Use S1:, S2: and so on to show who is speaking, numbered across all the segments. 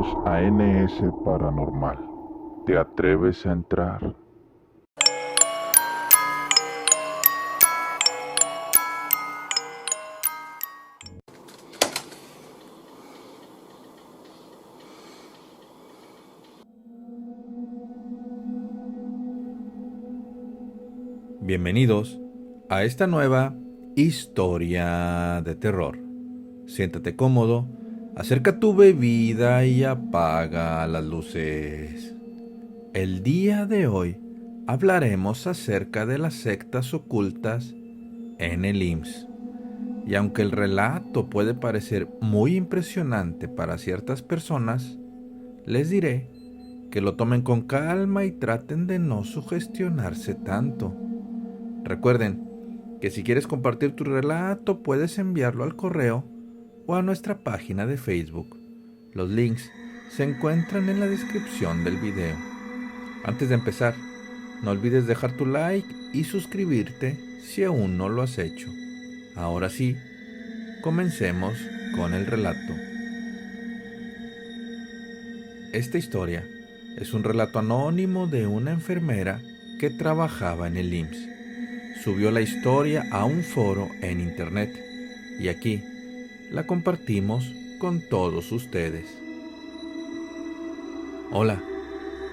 S1: Bienvenidos a NS Paranormal. ¿Te atreves a entrar?
S2: Bienvenidos a esta nueva historia de terror. Siéntate cómodo, acerca tu bebida y apaga las luces. El día de hoy hablaremos acerca de las sectas ocultas en el IMSS. Y aunque el relato puede parecer muy impresionante para ciertas personas, les diré que lo tomen con calma y traten de no sugestionarse tanto. Recuerden que si quieres compartir tu relato puedes enviarlo al correo o a nuestra página de Facebook. Los links se encuentran en la descripción del video. Antes de empezar, no olvides dejar tu like y suscribirte si aún no lo has hecho. Ahora sí, comencemos con el relato. Esta historia es un relato anónimo de una enfermera que trabajaba en el IMSS. Subió la historia a un foro en internet y aquí la compartimos con todos ustedes. Hola,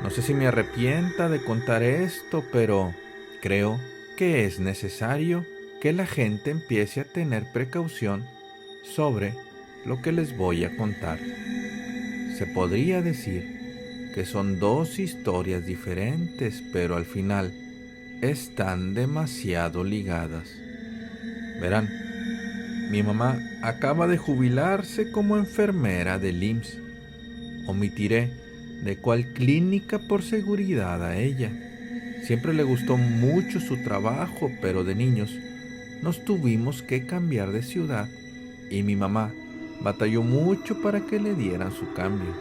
S2: no sé si me arrepienta de contar esto, pero creo que es necesario que la gente empiece a tener precaución sobre lo que les voy a contar. Se podría decir que son dos historias diferentes, pero al final están demasiado ligadas. Verán, mi mamá acaba de jubilarse como enfermera del IMSS. Omitiré de cuál clínica por seguridad a ella. Siempre le gustó mucho su trabajo, pero de niños nos tuvimos que cambiar de ciudad y mi mamá batalló mucho para que le dieran su cambio.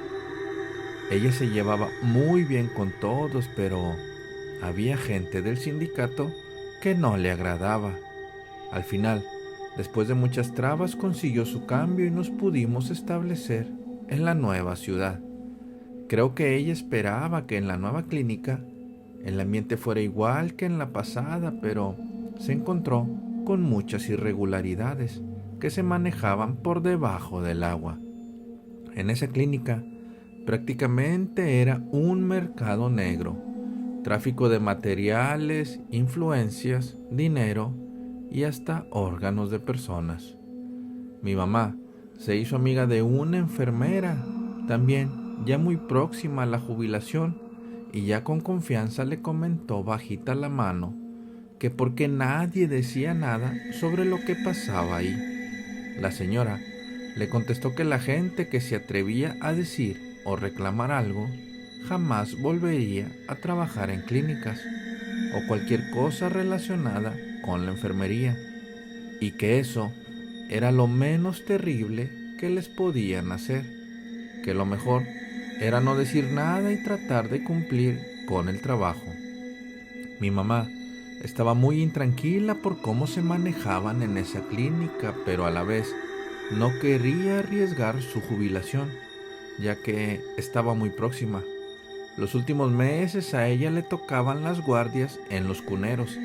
S2: Ella se llevaba muy bien con todos, pero había gente del sindicato que no le agradaba. Al final, después de muchas trabas, consiguió su cambio y nos pudimos establecer en la nueva ciudad. Creo que ella esperaba que en la nueva clínica el ambiente fuera igual que en la pasada, pero se encontró con muchas irregularidades que se manejaban por debajo del agua. En esa clínica prácticamente era un mercado negro, tráfico de materiales, influencias, dinero y hasta órganos de personas. Mi mamá se hizo amiga de una enfermera, también ya muy próxima a la jubilación, y ya con confianza le comentó bajita la mano que porque nadie decía nada sobre lo que pasaba ahí. La señora le contestó que la gente que se atrevía a decir o reclamar algo jamás volvería a trabajar en clínicas o cualquier cosa relacionada con la enfermería, y que eso era lo menos terrible que les podían hacer, que lo mejor era no decir nada y tratar de cumplir con el trabajo. Mi mamá estaba muy intranquila por cómo se manejaban en esa clínica, pero a la vez no quería arriesgar su jubilación, ya que estaba muy próxima. Los últimos meses a ella le tocaban las guardias en los cuneros,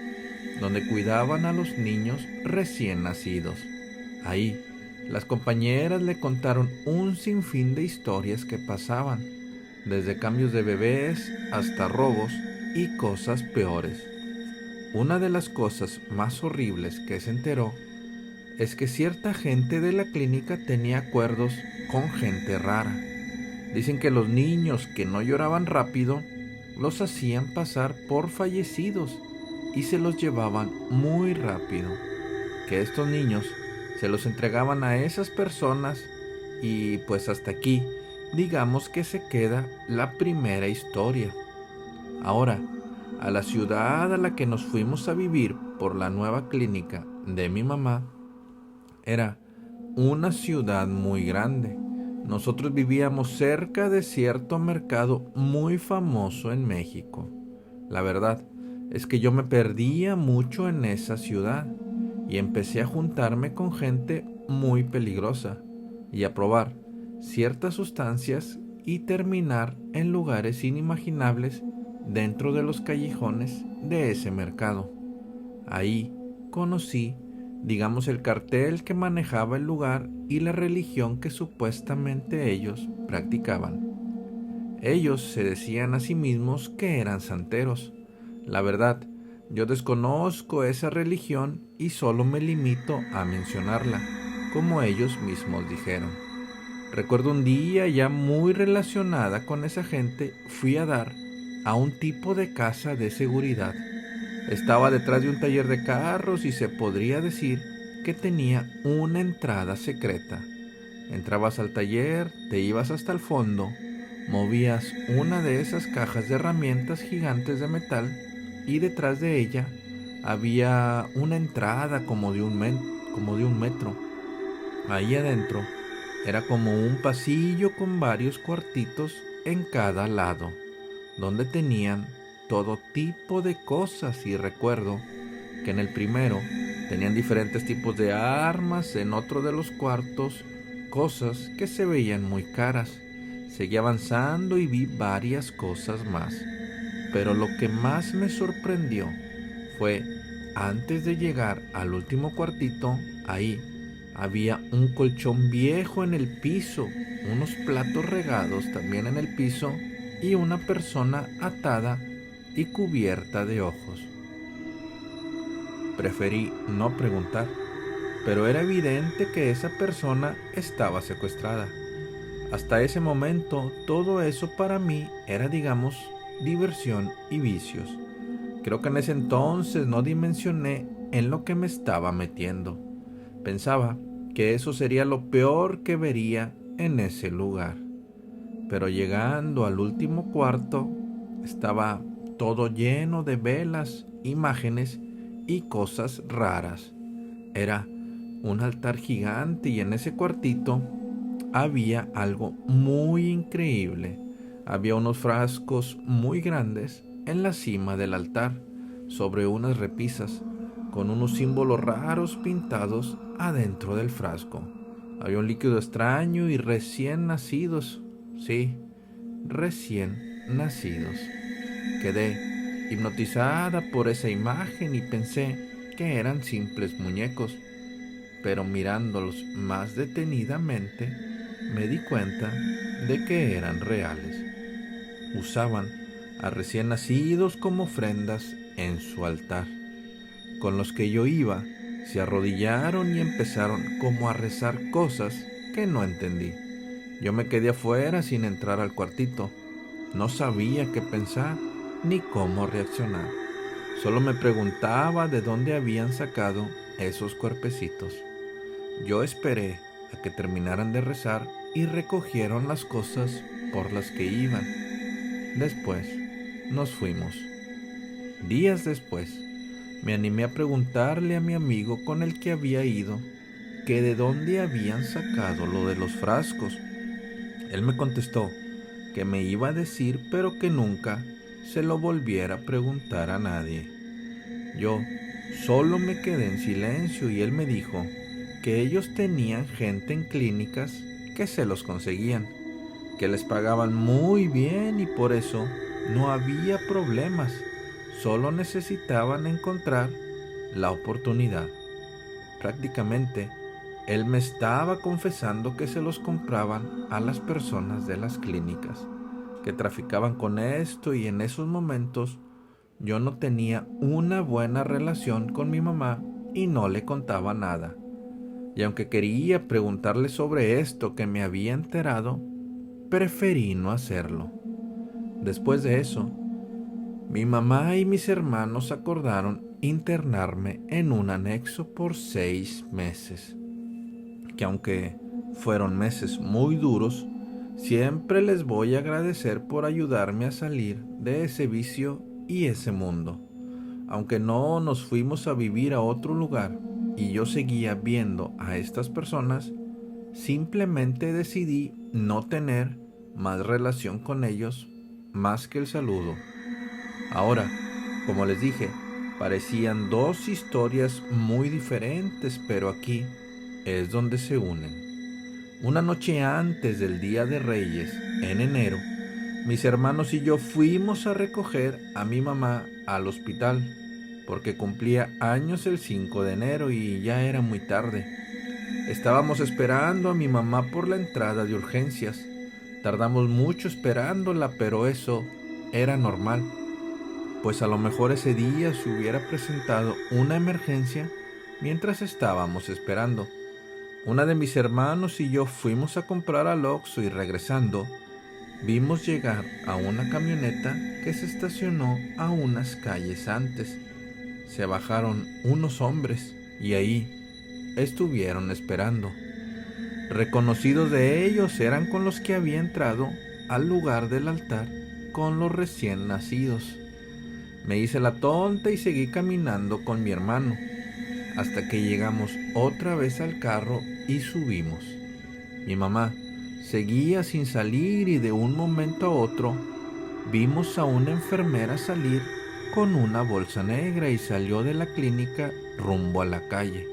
S2: donde cuidaban a los niños recién nacidos. Ahí, las compañeras le contaron un sinfín de historias que pasaban, desde cambios de bebés hasta robos y cosas peores. Una de las cosas más horribles que se enteró es que cierta gente de la clínica tenía acuerdos con gente rara. Dicen que los niños que no lloraban rápido los hacían pasar por fallecidos y se los llevaban muy rápido. Que estos niños se los entregaban a esas personas y pues hasta aquí digamos que se queda la primera historia. Ahora, a la ciudad a la que nos fuimos a vivir por la nueva clínica de mi mamá, era una ciudad muy grande. Nosotros vivíamos cerca de cierto mercado muy famoso en México. La verdad es que yo me perdía mucho en esa ciudad y empecé a juntarme con gente muy peligrosa y a probar ciertas sustancias y terminar en lugares inimaginables dentro de los callejones de ese mercado. Ahí conocí, digamos, el cartel que manejaba el lugar y la religión que supuestamente ellos practicaban. Ellos se decían a sí mismos que eran santeros. La verdad, yo desconozco esa religión y solo me limito a mencionarla, como ellos mismos dijeron. Recuerdo un día ya muy relacionada con esa gente, fui a dar a un tipo de casa de seguridad. Estaba detrás de un taller de carros y se podría decir que tenía una entrada secreta. Entrabas al taller, te ibas hasta el fondo, movías una de esas cajas de herramientas gigantes de metal y detrás de ella había una entrada como de un metro. Ahí adentro era como un pasillo con varios cuartitos en cada lado, donde tenían todo tipo de cosas, y recuerdo que en el primero tenían diferentes tipos de armas, en otro de los cuartos cosas que se veían muy caras. Seguí avanzando y vi varias cosas más, pero lo que más me sorprendió fue, antes de llegar al último cuartito, ahí había un colchón viejo en el piso, unos platos regados también en el piso y una persona atada y cubierta de ojos. Preferí no preguntar, pero era evidente que esa persona estaba secuestrada. Hasta ese momento, todo eso para mí era, digamos, diversión y vicios. Creo que en ese entonces no dimensioné en lo que me estaba metiendo. Pensaba que eso sería lo peor que vería en ese lugar. Pero llegando al último cuarto, estaba todo lleno de velas, imágenes y cosas raras. Era un altar gigante y en ese cuartito había algo muy increíble. Había unos frascos muy grandes en la cima del altar, sobre unas repisas, con unos símbolos raros pintados adentro del frasco. Había un líquido extraño y recién nacidos. Sí, recién nacidos. Quedé hipnotizada por esa imagen y pensé que eran simples muñecos, pero mirándolos más detenidamente me di cuenta de que eran reales. Usaban a recién nacidos como ofrendas en su altar. Con los que yo iba, se arrodillaron y empezaron como a rezar cosas que no entendí. Yo me quedé afuera sin entrar al cuartito. No sabía qué pensar ni cómo reaccionar. Solo me preguntaba de dónde habían sacado esos cuerpecitos. Yo esperé a que terminaran de rezar y recogieron las cosas por las que iban. Después nos fuimos. Días después, me animé a preguntarle a mi amigo con el que había ido que de dónde habían sacado lo de los frascos. Él me contestó que me iba a decir, pero que nunca se lo volviera a preguntar a nadie. Yo solo me quedé en silencio y él me dijo que ellos tenían gente en clínicas que se los conseguían, que les pagaban muy bien y por eso no había problemas, solo necesitaban encontrar la oportunidad. Prácticamente, él me estaba confesando que se los compraban a las personas de las clínicas, que traficaban con esto, y en esos momentos yo no tenía una buena relación con mi mamá y no le contaba nada. Y aunque quería preguntarle sobre esto que me había enterado, preferí no hacerlo. Después de eso, mi mamá y mis hermanos acordaron internarme en un anexo por 6 meses, que aunque fueron meses muy duros, siempre les voy a agradecer por ayudarme a salir de ese vicio y ese mundo. Aunque no nos fuimos a vivir a otro lugar y yo seguía viendo a estas personas, simplemente decidí no tener más relación con ellos más que el saludo. Ahora, como les dije, parecían dos historias muy diferentes, pero aquí es donde se unen. Una noche antes del Día de Reyes, en enero, mis hermanos y yo fuimos a recoger a mi mamá al hospital porque cumplía años el 5 de enero y ya era muy tarde. Estábamos esperando a mi mamá por la entrada de urgencias. Tardamos mucho esperándola, pero eso era normal, pues a lo mejor ese día se hubiera presentado una emergencia mientras estábamos esperando. Una de mis hermanos y yo fuimos a comprar al Oxxo y regresando, vimos llegar a una camioneta que se estacionó a unas calles antes. Se bajaron unos hombres y ahí estuvieron esperando. Reconocidos de ellos eran con los que había entrado al lugar del altar con los recién nacidos. Me hice la tonta y seguí caminando con mi hermano, hasta que llegamos otra vez al carro y subimos. Mi mamá seguía sin salir y de un momento a otro vimos a una enfermera salir con una bolsa negra y salió de la clínica rumbo a la calle.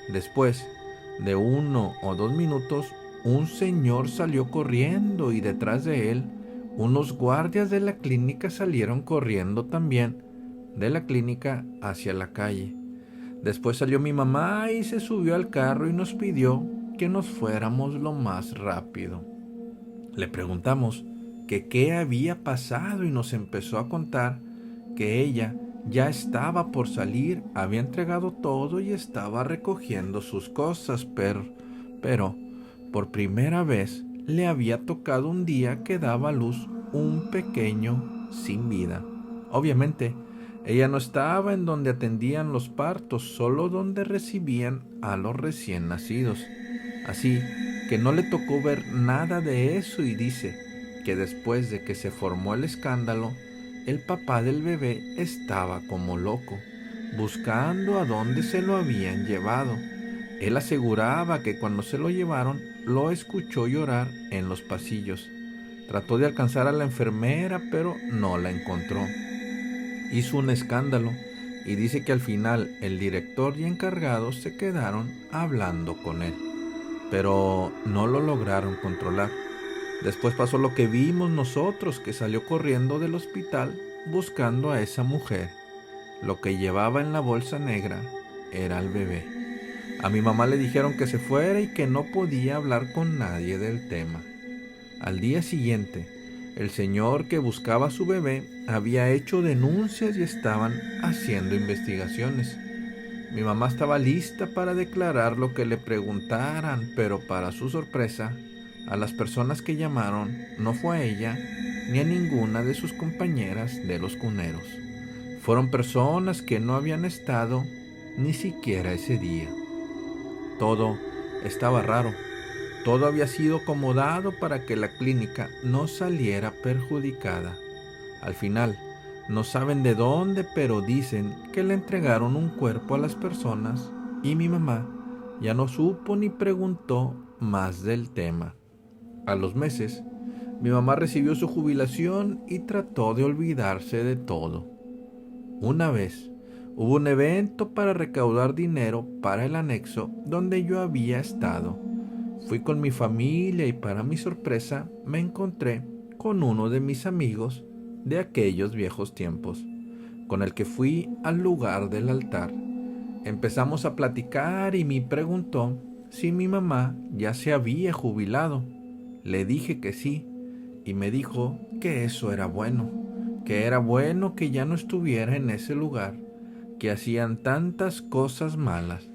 S2: Después de 1 o 2 minutos, un señor salió corriendo y detrás de él unos guardias de la clínica salieron corriendo también de la clínica hacia la calle. Después salió mi mamá y se subió al carro y nos pidió que nos fuéramos lo más rápido. Le preguntamos que qué había pasado y nos empezó a contar que ella ya estaba por salir, había entregado todo y estaba recogiendo sus cosas, pero por primera vez le había tocado un día que daba a luz un pequeño sin vida. Obviamente, ella no estaba en donde atendían los partos, solo donde recibían a los recién nacidos. Así que no le tocó ver nada de eso y dice que después de que se formó el escándalo, el papá del bebé estaba como loco, buscando a dónde se lo habían llevado. Él aseguraba que cuando se lo llevaron, lo escuchó llorar en los pasillos. Trató de alcanzar a la enfermera, pero no la encontró. Hizo un escándalo y dice que al final el director y encargados se quedaron hablando con él, pero no lo lograron controlar. Después pasó lo que vimos nosotros, que salió corriendo del hospital buscando a esa mujer. Lo que llevaba en la bolsa negra era el bebé. A mi mamá le dijeron que se fuera y que no podía hablar con nadie del tema. Al día siguiente, el señor que buscaba a su bebé había hecho denuncias y estaban haciendo investigaciones. Mi mamá estaba lista para declarar lo que le preguntaran, pero para su sorpresa, a las personas que llamaron no fue a ella ni a ninguna de sus compañeras de los cuneros. Fueron personas que no habían estado ni siquiera ese día. Todo estaba raro. Todo había sido acomodado para que la clínica no saliera perjudicada. Al final, no saben de dónde, pero dicen que le entregaron un cuerpo a las personas y mi mamá ya no supo ni preguntó más del tema. A los meses, mi mamá recibió su jubilación y trató de olvidarse de todo. Una vez, hubo un evento para recaudar dinero para el anexo donde yo había estado. Fui con mi familia y para mi sorpresa me encontré con uno de mis amigos de aquellos viejos tiempos, con el que fui al lugar del altar. Empezamos a platicar y me preguntó si mi mamá ya se había jubilado. Le dije que sí y me dijo que eso era bueno, que era bueno que ya no estuviera en ese lugar, que hacían tantas cosas malas.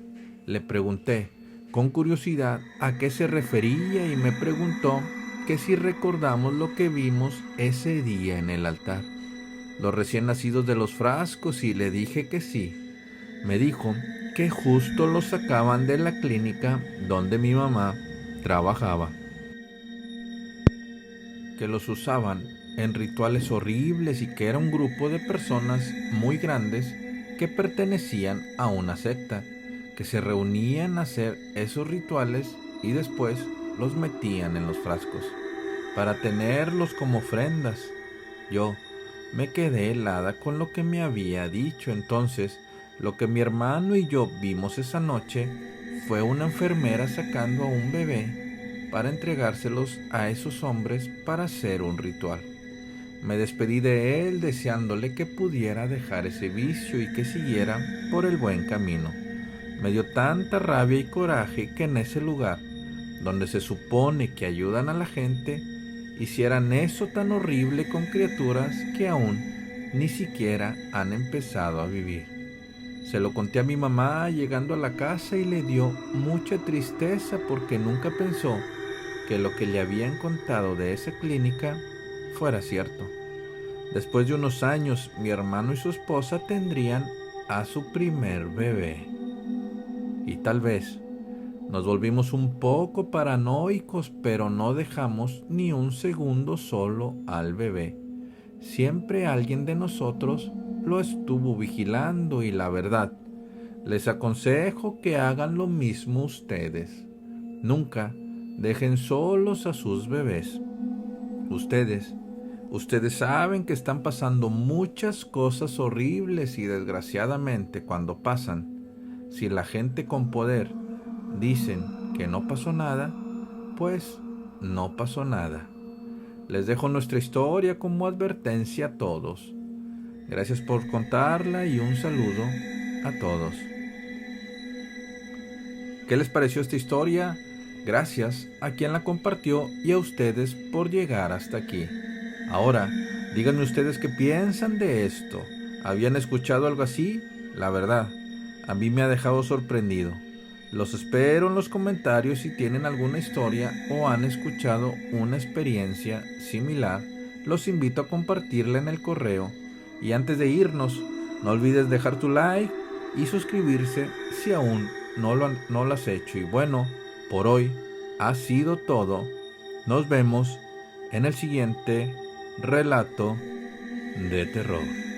S2: Le pregunté con curiosidad a qué se refería y me preguntó que si recordamos lo que vimos ese día en el altar, los recién nacidos de los frascos, y le dije que sí. Me dijo que justo los sacaban de la clínica donde mi mamá trabajaba, que los usaban en rituales horribles y que era un grupo de personas muy grandes que pertenecían a una secta, que se reunían a hacer esos rituales y después los metían en los frascos para tenerlos como ofrendas. Yo me quedé helada con lo que me había dicho. Entonces, lo que mi hermano y yo vimos esa noche fue una enfermera sacando a un bebé para entregárselos a esos hombres para hacer un ritual. Me despedí de él deseándole que pudiera dejar ese vicio y que siguiera por el buen camino. Me dio tanta rabia y coraje que en ese lugar, donde se supone que ayudan a la gente, hicieran eso tan horrible con criaturas que aún ni siquiera han empezado a vivir. Se lo conté a mi mamá llegando a la casa y le dio mucha tristeza porque nunca pensó que lo que le habían contado de esa clínica fuera cierto. Después de unos años, mi hermano y su esposa tendrían a su primer bebé. Y tal vez nos volvimos un poco paranoicos, pero no dejamos ni un segundo solo al bebé. Siempre alguien de nosotros lo estuvo vigilando y la verdad, les aconsejo que hagan lo mismo ustedes. Nunca dejen solos a sus bebés. Ustedes saben que están pasando muchas cosas horribles y desgraciadamente cuando pasan, si la gente con poder dicen que no pasó nada, pues no pasó nada. Les dejo nuestra historia como advertencia a todos. Gracias por contarla y un saludo a todos. ¿Qué les pareció esta historia? Gracias a quien la compartió y a ustedes por llegar hasta aquí. Ahora, díganme ustedes qué piensan de esto. ¿Habían escuchado algo así? La verdad, a mí me ha dejado sorprendido. Los espero en los comentarios si tienen alguna historia o han escuchado una experiencia similar. Los invito a compartirla en el correo. Y antes de irnos, no olvides dejar tu like y suscribirse si aún no lo has hecho. Y bueno, por hoy ha sido todo. Nos vemos en el siguiente relato de terror.